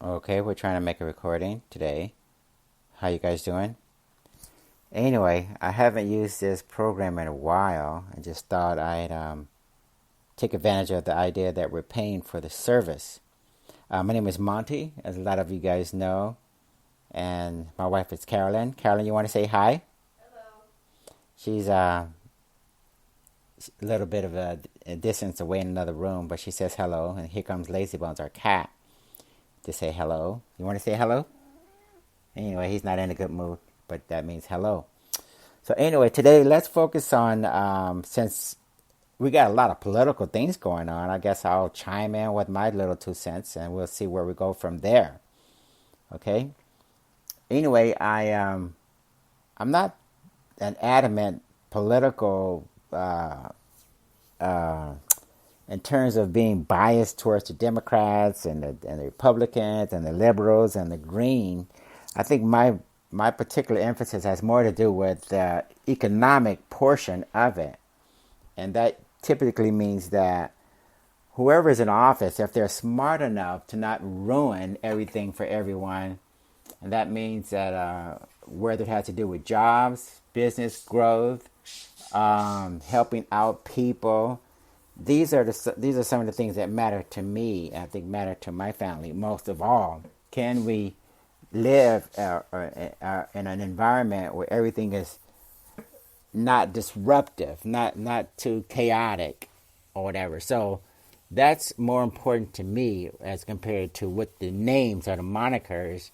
Okay, we're trying to make a recording today. How you guys doing? Anyway, I haven't used this program in a while. I just thought I'd take advantage of the idea that we're paying for the service. My name is Monty, as a lot of you guys know, and my wife is Carolyn. Carolyn, you want to say hi? She's a little bit of a distance away in another room, but she says hello, and here comes Lazy Bones, our cat, to say hello. You want to say hello? Anyway, he's not in a good mood, but that means hello. So anyway, today let's focus on, since we got a lot of political things going on, I guess I'll chime in with my little 2 cents and we'll see where we go from there. Okay? Anyway, I'm not an adamant political in terms of being biased towards the Democrats and the Republicans and the liberals and the Green. I think my particular emphasis has more to do with the economic portion of it. And that typically means that whoever is in office, if they're smart enough to not ruin everything for everyone, and that means that whether it has to do with jobs, business growth, helping out people, these are some of the things that matter to me. I think matter to my family most of all. Can we live in an environment where everything is not disruptive, not too chaotic or whatever? So that's more important to me as compared to what the names or the monikers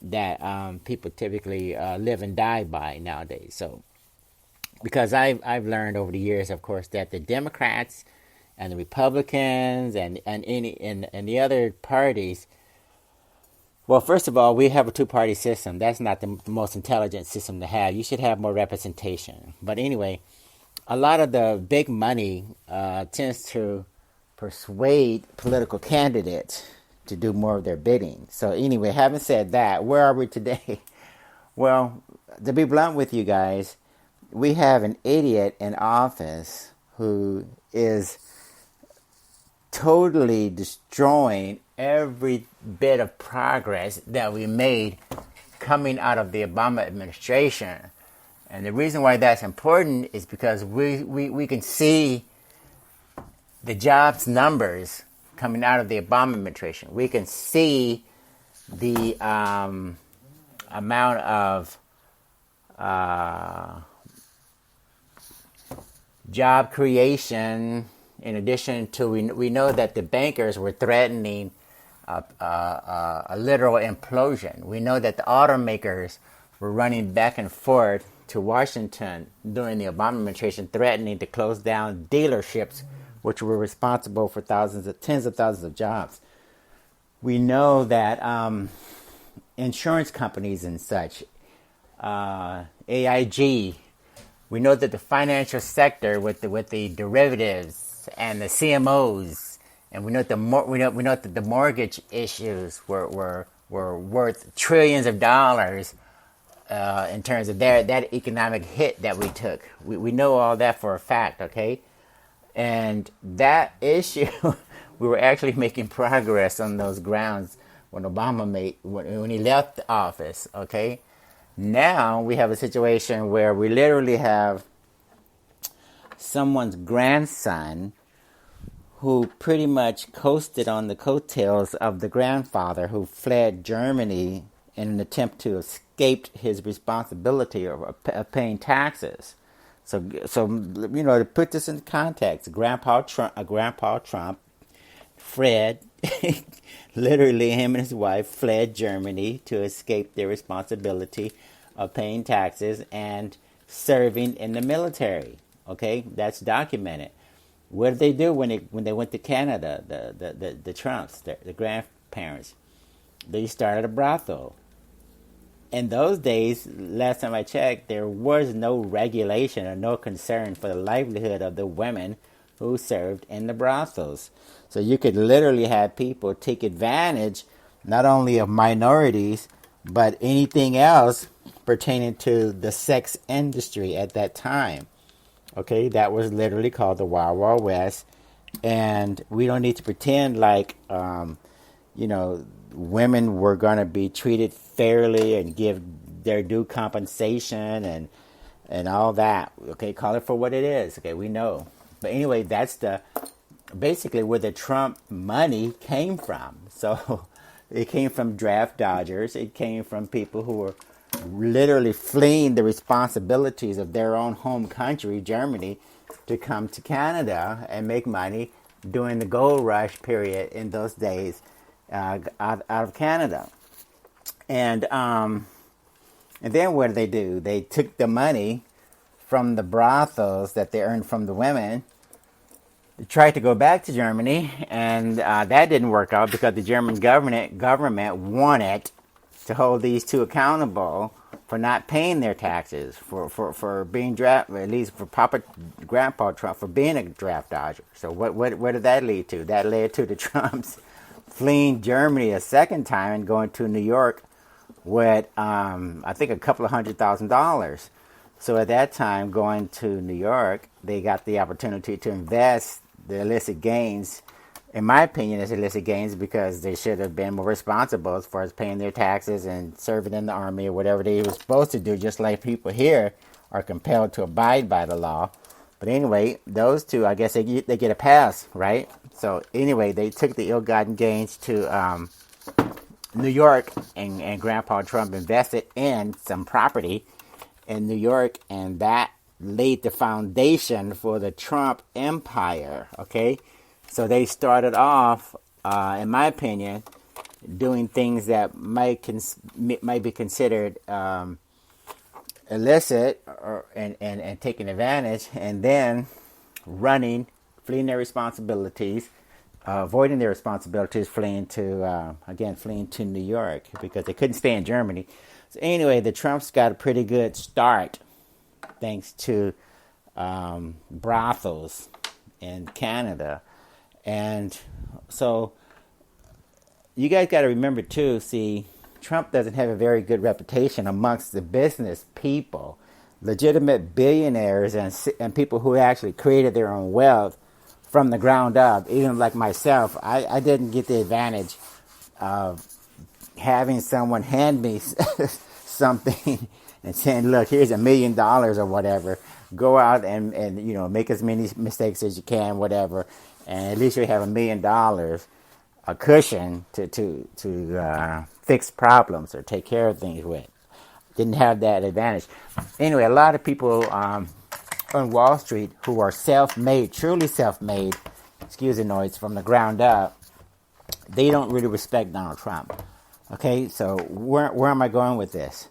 that people typically live and die by nowadays. So because I've learned over the years, of course, that the Democrats and the Republicans and the other parties. Well, first of all, we have a two-party system. That's not the most intelligent system to have. You should have more representation. But anyway, a lot of the big money tends to persuade political candidates to do more of their bidding. So anyway, having said that, where are we today? Well, to be blunt with you guys, we have an idiot in office who is totally destroying every bit of progress that we made coming out of the Obama administration. And the reason why that's important is because we can see the jobs numbers coming out of the Obama administration. We can see the amount of job creation. In addition to, we know that the bankers were threatening a literal implosion. We know that the automakers were running back and forth to Washington during the Obama administration, threatening to close down dealerships, which were responsible for tens of thousands of jobs. We know that insurance companies and such, AIG. We know that the financial sector with the derivatives and the CMOs, and we know that the mortgage issues were worth trillions of dollars in terms of that economic hit that we took. We know all that for a fact, okay? And that issue, we were actually making progress on those grounds when when he left the office, okay? Now we have a situation where we literally have someone's grandson who pretty much coasted on the coattails of the grandfather who fled Germany in an attempt to escape his responsibility of paying taxes. So to put this in context, Grandpa Trump, Fred, literally him and his wife fled Germany to escape their responsibility of paying taxes and serving in the military. Okay, that's documented. What did they do when they went to Canada? The Trumps, the grandparents, they started a brothel. In those days, last time I checked, there was no regulation or no concern for the livelihood of the women who served in the brothels. So you could literally have people take advantage not only of minorities, but anything else pertaining to the sex industry at that time. Okay, that was literally called the Wild Wild West. And we don't need to pretend like, women were going to be treated fairly and give their due compensation and all that. Okay, call it for what it is. Okay, we know. But anyway, that's the basically where the Trump money came from. So it came from draft dodgers. It came from people who were literally fleeing the responsibilities of their own home country, Germany, to come to Canada and make money during the gold rush period in those days out of Canada. And then what did they do? They took the money from the brothels that they earned from the women. They tried to go back to Germany, and that didn't work out because the German government wanted to hold these two accountable for not paying their taxes, for being draft, at least for Papa Grandpa Trump, for being a draft dodger. So what did that lead to? That led to the Trumps fleeing Germany a second time and going to New York with I think a couple of $100,000. So at that time, going to New York, they got the opportunity to invest the illicit gains. In my opinion, it's illicit gains because they should have been more responsible as far as paying their taxes and serving in the army or whatever they were supposed to do, just like people here are compelled to abide by the law. But anyway, those two, I guess they get a pass, right? So anyway, they took the ill-gotten gains to New York, and Grandpa Trump invested in some property in New York, and that laid the foundation for the Trump empire, okay? So they started off, in my opinion, doing things that might be considered illicit and taking advantage, and then fleeing their responsibilities, avoiding their responsibilities, fleeing to New York because they couldn't stay in Germany. So anyway, the Trumps got a pretty good start thanks to brothels in Canada. And so you guys got to remember too, see, Trump doesn't have a very good reputation amongst the business people, legitimate billionaires and people who actually created their own wealth from the ground up. Even like myself, I didn't get the advantage of having someone hand me something and saying, look, here's $1 million or whatever. Go out and make as many mistakes as you can, whatever. And at least you have $1 million, a cushion to fix problems or take care of things with. Didn't have that advantage. Anyway, a lot of people on Wall Street who are self-made, truly self-made, excuse the noise, from the ground up, they don't really respect Donald Trump. Okay, so where am I going with this?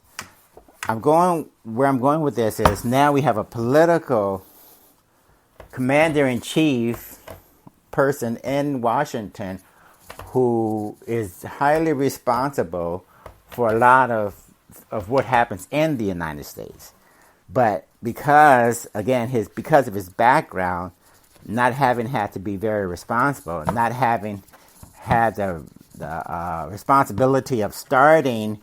Where I'm going with this is now we have a political commander-in-chief person in Washington who is highly responsible for a lot of what happens in the United States. But because of his background, not having had to be very responsible, not having had the responsibility of starting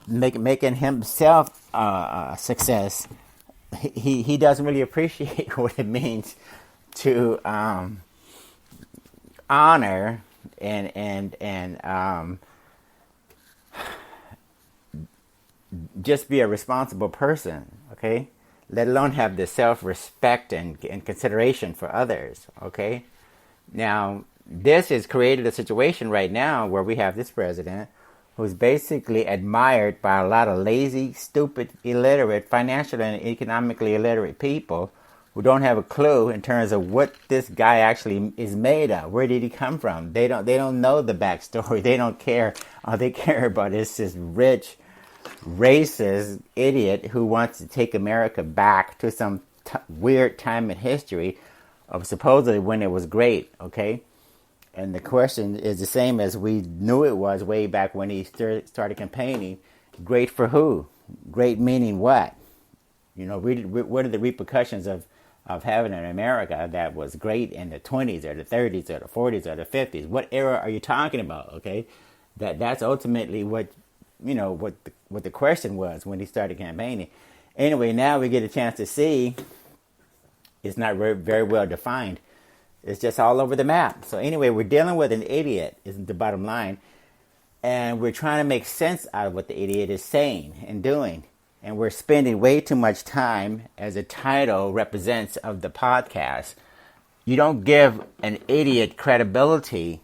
making himself a success, he doesn't really appreciate what it means to honor and just be a responsible person, okay? Let alone have the self-respect and consideration for others, okay? Now, this has created a situation right now where we have this president who's basically admired by a lot of lazy, stupid, illiterate, financially and economically illiterate people who don't have a clue in terms of what this guy actually is made of. Where did he come from? They don't know the backstory. They don't care. All they care about is this rich, racist idiot who wants to take America back to some weird time in history of supposedly when it was great, okay? And the question is the same as we knew it was way back when he started campaigning. Great for who? Great meaning what? What are the repercussions of having an America that was great in the 20s or the 30s or the 40s or the 50s? What era are you talking about, okay? That's ultimately what the question was when he started campaigning. Anyway, now we get a chance to see it's not very well defined. It's just all over the map. So anyway, we're dealing with an idiot, isn't the bottom line. and we're trying to make sense out of what the idiot is saying and doing. And we're spending way too much time, as the title represents of the podcast. You don't give an idiot credibility,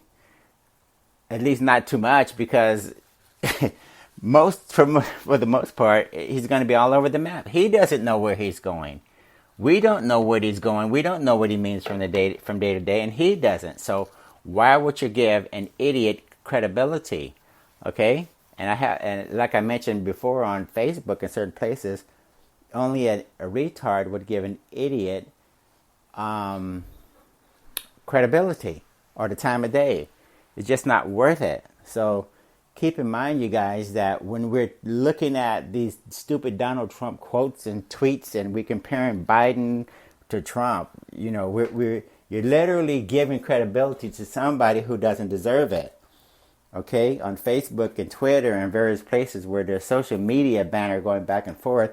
at least not too much, because for the most part, he's going to be all over the map. He doesn't know where he's going. We don't know where he's going. We don't know what he means from day to day, and he doesn't. So why would you give an idiot credibility? Okay, and like I mentioned before on Facebook and certain places, only a retard would give an idiot credibility or the time of day. It's just not worth it. So keep in mind, you guys, that when we're looking at these stupid Donald Trump quotes and tweets, and we're comparing Biden to Trump, you're literally giving credibility to somebody who doesn't deserve it. Okay, on Facebook and Twitter and various places where there's social media banner going back and forth,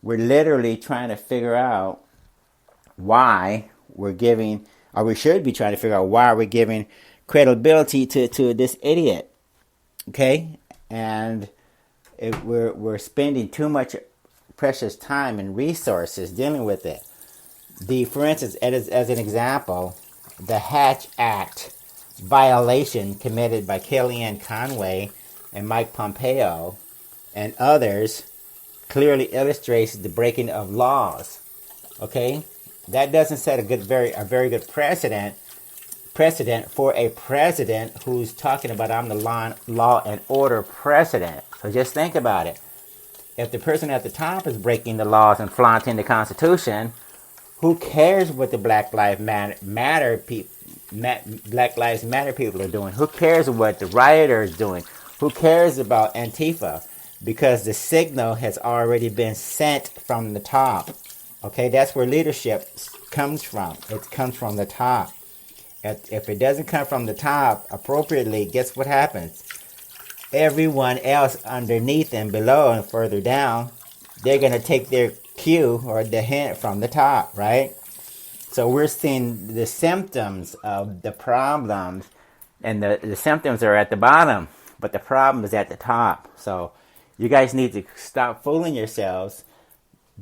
we're literally trying to figure out why we're giving, or we should be trying to figure out why we're giving credibility to this idiot. Okay, and we're spending too much precious time and resources dealing with it. For instance, as an example, the Hatch Act violation committed by Kellyanne Conway and Mike Pompeo and others clearly illustrates the breaking of laws. Okay, that doesn't set a very good precedent for a president who's talking about, I'm the law and order president. So just think about it. If the person at the top is breaking the laws and flaunting the Constitution, who cares what the Black Lives Matter people are doing? Who cares what the rioters are doing? Who cares about Antifa? Because the signal has already been sent from the top. Okay, that's where leadership comes from. It comes from the top. If it doesn't come from the top appropriately, guess what happens? Everyone else underneath and below and further down, they're going to take their cue or the hint from the top, right? So we're seeing the symptoms of the problems, and the symptoms are at the bottom, but the problem is at the top. So you guys need to stop fooling yourselves,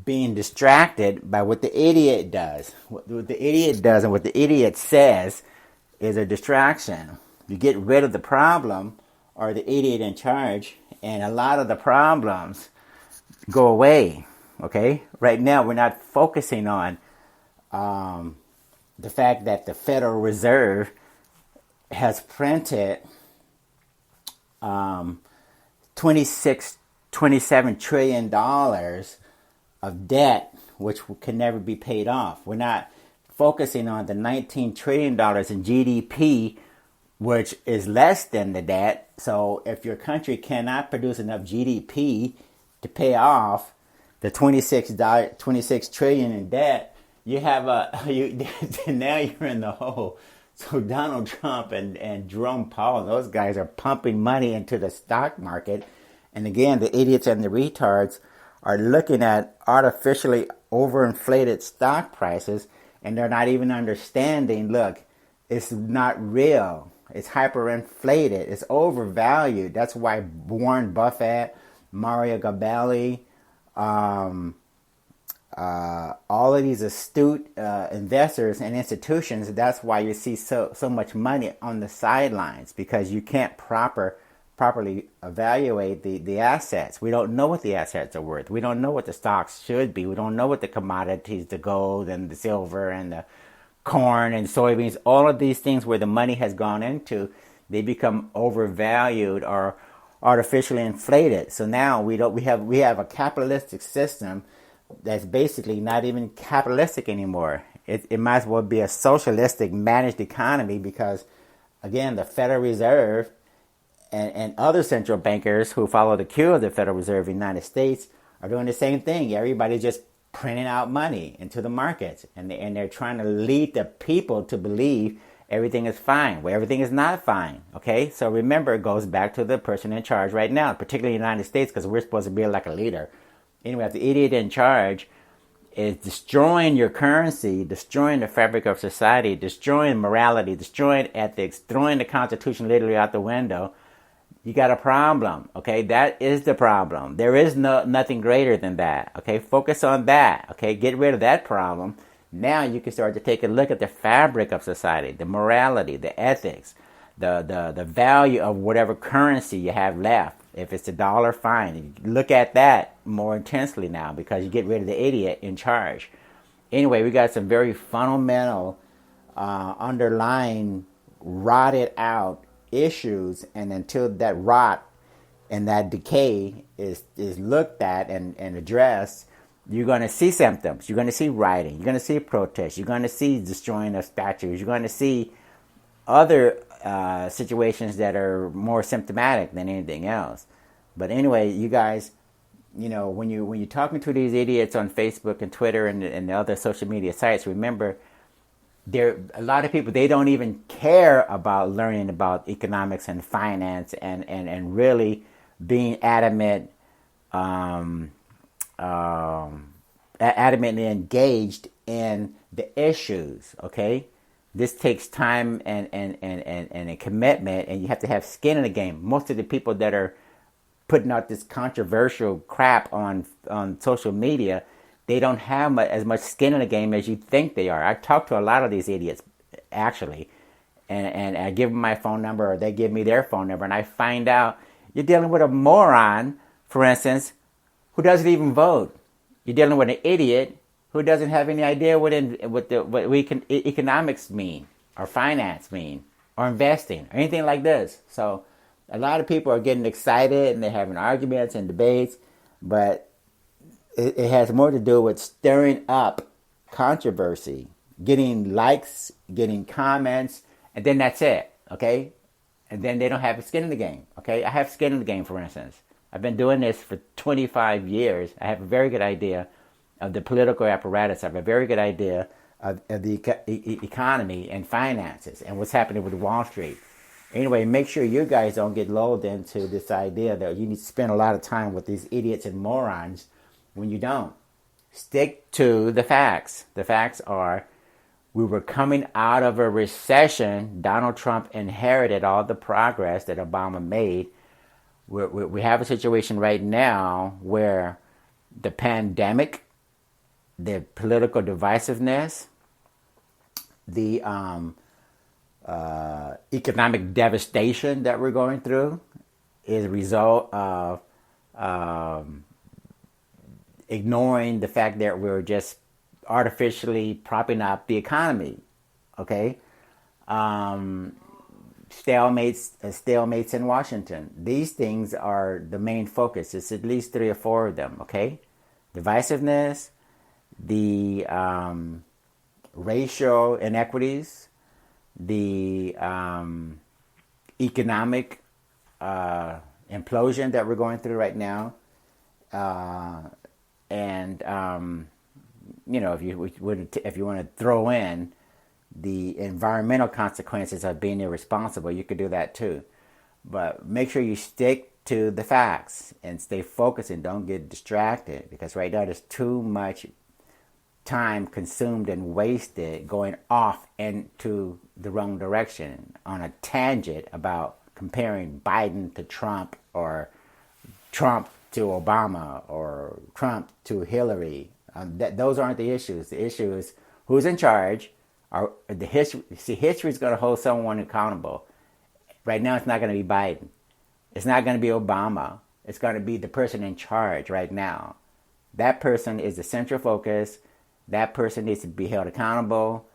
being distracted by what the idiot does. What the idiot does and what the idiot says is a distraction. You get rid of the problem or the idiot in charge, and a lot of the problems go away. Okay? Right now, we're not focusing on the fact that the Federal Reserve has printed $27 trillion of debt, which can never be paid off. We're not focusing on the $19 trillion in GDP, which is less than the debt. So if your country cannot produce enough GDP to pay off the 26 trillion in debt, you have now you're in the hole. So Donald Trump and Jerome Powell, those guys are pumping money into the stock market. And again, the idiots and the retards are looking at artificially overinflated stock prices, and they're not even understanding, look, it's not real. It's hyperinflated. It's overvalued. That's why Warren Buffett, Mario Gabelli, all of these astute investors and institutions, that's why you see so much money on the sidelines, because you can't properly evaluate the assets. We don't know what the assets are worth. We don't know what the stocks should be. We don't know what the commodities, the gold and the silver and the corn and soybeans, all of these things where the money has gone into, they become overvalued or artificially inflated. So now we have a capitalistic system that's basically not even capitalistic anymore. It might as well be a socialistic managed economy, because again, the Federal Reserve and other central bankers who follow the cue of the Federal Reserve in the United States are doing the same thing. Everybody's just printing out money into the markets, and they're trying to lead the people to believe everything is fine. Well, everything is not fine. Okay, so remember, it goes back to the person in charge right now, particularly in the United States, because we're supposed to be like a leader. Anyway, if the idiot in charge is destroying your currency, destroying the fabric of society, destroying morality, destroying ethics, throwing the Constitution literally out the window, you got a problem. Okay, that is the problem. There is nothing greater than that. Okay, focus on that. Okay, get rid of that problem. Now you can start to take a look at the fabric of society, the morality, the ethics, the value of whatever currency you have left. If it's a dollar, fine. Look at that more intensely now because you get rid of the idiot in charge. Anyway, we got some very fundamental, underlying, rotted out issues, and until that rot and that decay is looked at and addressed, you're going to see symptoms. You're going to see rioting. You're going to see protests. You're going to see destroying of statues. You're going to see other situations that are more symptomatic than anything else. But anyway, you guys, when you're talking to these idiots on Facebook and Twitter and the other social media sites, remember, there a lot of people, they don't even care about learning about economics and finance and really being adamantly engaged in the issues. Okay, this takes time and a commitment, and you have to have skin in the game. Most of the people that are putting out this controversial crap on social media, they don't have as much skin in the game as you think they are. I talk to a lot of these idiots, actually, and I give them my phone number, or they give me their phone number, and I find out you're dealing with a moron, for instance, who doesn't even vote. You're dealing with an idiot who doesn't have any idea what economics mean, or finance mean, or investing, or anything like this. So a lot of people are getting excited, and they're having arguments and debates, but it has more to do with stirring up controversy, getting likes, getting comments, and then that's it, okay? And then they don't have skin in the game, okay? I have skin in the game, for instance. I've been doing this for 25 years. I have a very good idea of the political apparatus. I have a very good idea of the economy and finances and what's happening with Wall Street. Anyway, make sure you guys don't get lulled into this idea that you need to spend a lot of time with these idiots and morons when you don't. Stick to the facts. The facts are, we were coming out of a recession. Donald Trump inherited all the progress that Obama made. We have a situation right now where the pandemic, the political divisiveness, the economic devastation that we're going through is a result of ignoring the fact that we're just artificially propping up the economy. Okay? Stalemates in Washington. These things are the main focus. It's at least 3 or 4 of them. Okay? Divisiveness, the racial inequities, the economic implosion that we're going through right now, and if you want to throw in the environmental consequences of being irresponsible, you could do that too. But make sure you stick to the facts and stay focused and don't get distracted, because right now there's too much time consumed and wasted going off into the wrong direction on a tangent about comparing Biden to Trump, or Trump to Obama, or Trump to Hillary. Those aren't the issues. The issue is who's in charge. History is going to hold someone accountable. Right now, it's not going to be Biden. It's not going to be Obama. It's going to be the person in charge right now. That person is the central focus. That person needs to be held accountable.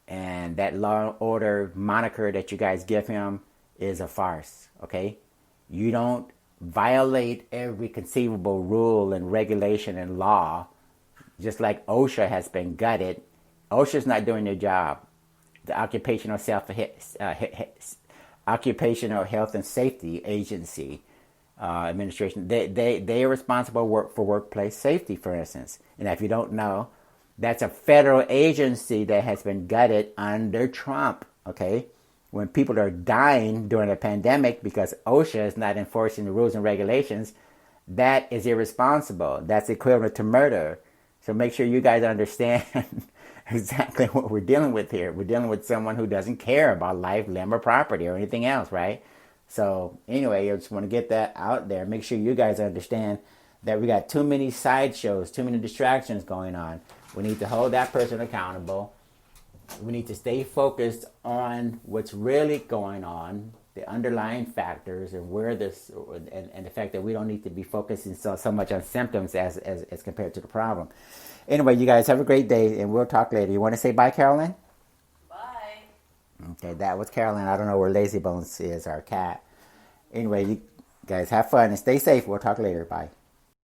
And that law and order moniker that you guys give him is a farce, okay? You don't violate every conceivable rule and regulation and law, just like OSHA has been gutted. OSHA's not doing their job. The Occupational Health and Safety Agency administration, they are responsible for workplace safety, for instance. And if you don't know, that's a federal agency that has been gutted under Trump, okay? When people are dying during a pandemic because OSHA is not enforcing the rules and regulations, that is irresponsible. That's equivalent to murder. So make sure you guys understand exactly what we're dealing with here. We're dealing with someone who doesn't care about life, limb, or property, or anything else, right? So anyway, I just want to get that out there. Make sure you guys understand that we got too many sideshows, too many distractions going on. We need to hold that person accountable. We need to stay focused on what's really going on, the underlying factors, and where this, and the fact that we don't need to be focusing so much on symptoms as compared to the problem. Anyway, you guys have a great day, and we'll talk later. You want to say bye, Carolyn? Bye. Okay, that was Carolyn. I don't know where Lazy Bones is, our cat. Anyway, you guys have fun and stay safe. We'll talk later. Bye.